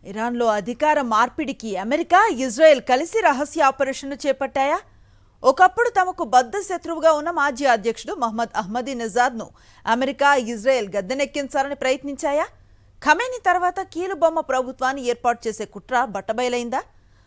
ఇరాన్లో అధికార మార్పిడికి అమెరికా, ఇజ్రాయెల్ కలిసి రహస్య ఆపరేషన్ను చేపట్టాయా? ఒకప్పుడు తమకు బద్ధ శత్రువుగా ఉన్న మాజీ అధ్యక్షుడు మహమ్మద్ అహ్మదీనెజాద్ను అమెరికా, ఇజ్రాయెల్ గద్దెనెక్కించాలని ప్రయత్నించాయా? ఖమేనీ తర్వాత కీలుబొమ్మ ప్రభుత్వాన్ని ఏర్పాటు చేసే కుట్ర బట్టబయలైందా?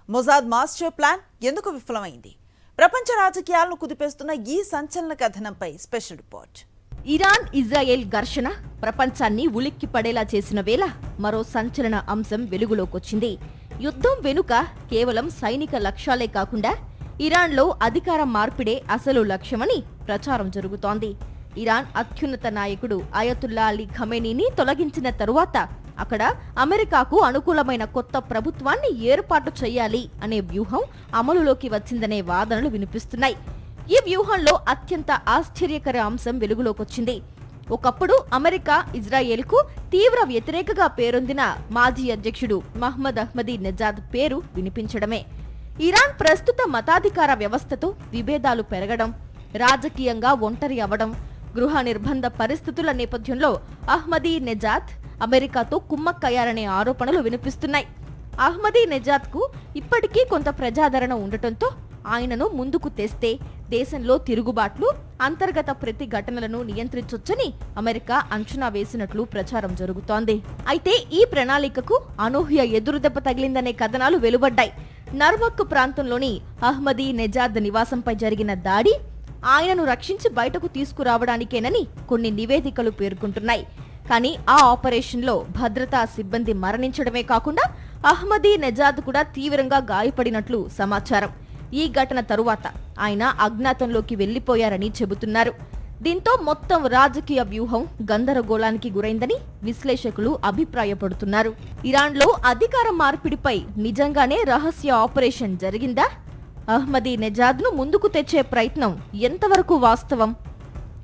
మొజాద్ మాస్టర్ ప్లాన్ ఎందుకు విఫలమైంది? ప్రపంచ రాజకీయాలను కుదిపేస్తున్న ఈ సంచలన కథనంపై స్పెషల్ రిపోర్ట్. ఇరాన్ ఇజ్రాయెల్ ఘర్షణ ప్రపంచాన్ని ఉలిక్కి పడేలా చేసిన వేళ మరో సంచలన అంశం వెలుగులోకొచ్చింది. యుద్ధం వెనుక కేవలం సైనిక లక్ష్యాలే కాకుండా ఇరాన్లో అధికార మార్పిడే అసలు లక్ష్యమని ప్రచారం జరుగుతోంది. ఇరాన్ అత్యున్నత నాయకుడు అయతుల్లా అలీ ఖమేనీని తొలగించిన తరువాత అక్కడ అమెరికాకు అనుకూలమైన కొత్త ప్రభుత్వాన్ని ఏర్పాటు చేయాలి అనే వ్యూహం అమలులోకి వచ్చిందనే వాదనలు వినిపిస్తున్నాయి. ఈ వ్యూహంలో అత్యంత ఆశ్చర్యకర అంశం వెలుగులోకొచ్చింది. ఒకప్పుడు అమెరికా, ఇజ్రాయెల్కు తీవ్ర వ్యతిరేకగా పేరొందిన మాజీ అధ్యక్షుడు మహ్మద్ అహ్మదీనెజాద్ పేరు వినిపించడమే. ఇరాన్ ప్రస్తుత మతాధికార వ్యవస్థతో విభేదాలు పెరగడం, రాజకీయంగా ఒంటరి అవడం, గృహ నిర్బంధ పరిస్థితుల నేపథ్యంలో అహ్మదీనెజాద్ అమెరికాతో కుమ్మక్కయ్యారనే ఆరోపణలు వినిపిస్తున్నాయి. అహ్మదీనెజాద్కు ఇప్పటికీ కొంత ప్రజాదరణ ఉండటంతో ఆయనను ముందుకు తెస్తే దేశంలో తిరుగుబాట్లు, అంతర్గత ప్రతిఘటనలను నియంత్రించొచ్చని అమెరికా అంచనా వేసినట్లు ప్రచారం జరుగుతోంది. అయితే ఈ ప్రణాళికకు అనూహ్య ఎదురుదెబ్బ తగిలిందనే కథనాలు వెలువడ్డాయి. నర్వక్ ప్రాంతంలోని అహ్మదీనెజాద్ నివాసంపై జరిగిన దాడి ఆయనను రక్షించి బయటకు తీసుకురావడానికేనని కొన్ని నివేదికలు పేర్కొంటున్నాయి. కానీ ఆ ఆపరేషన్లో భద్రతా సిబ్బంది మరణించడమే కాకుండా అహ్మదీనెజాద్ కూడా తీవ్రంగా గాయపడినట్లు సమాచారం. ఈ ఘటన తరువాత ఆయన అజ్ఞాతంలోకి వెళ్లిపోయారని చెబుతున్నారు. దీంతో మొత్తం రాజకీయ వ్యూహం గందరగోళానికి గురైందని విశ్లేషకులు అభిప్రాయపడుతున్నారు. ఇరాన్లో అధికార మార్పిడిపై నిజంగానే రహస్య ఆపరేషన్ జరిగిందా? అహ్మదీనెజాద్ను ముందుకు తెచ్చే ప్రయత్నం ఎంతవరకు వాస్తవం?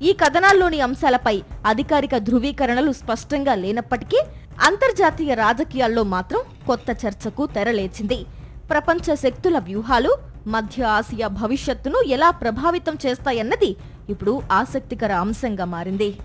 ఈ కథనాల్లోని అంశాలపై అధికారిక ధృవీకరణలు స్పష్టంగా లేనప్పటికీ అంతర్జాతీయ రాజకీయాల్లో మాత్రం కొత్త చర్చకు తెరలేచింది. ప్రపంచ శక్తుల వ్యూహాలు మధ్య ఆసియా భవిష్యత్తును ఎలా ప్రభావితం చేస్తాయన్నది ఇప్పుడు ఆసక్తికర అంశంగా మారింది.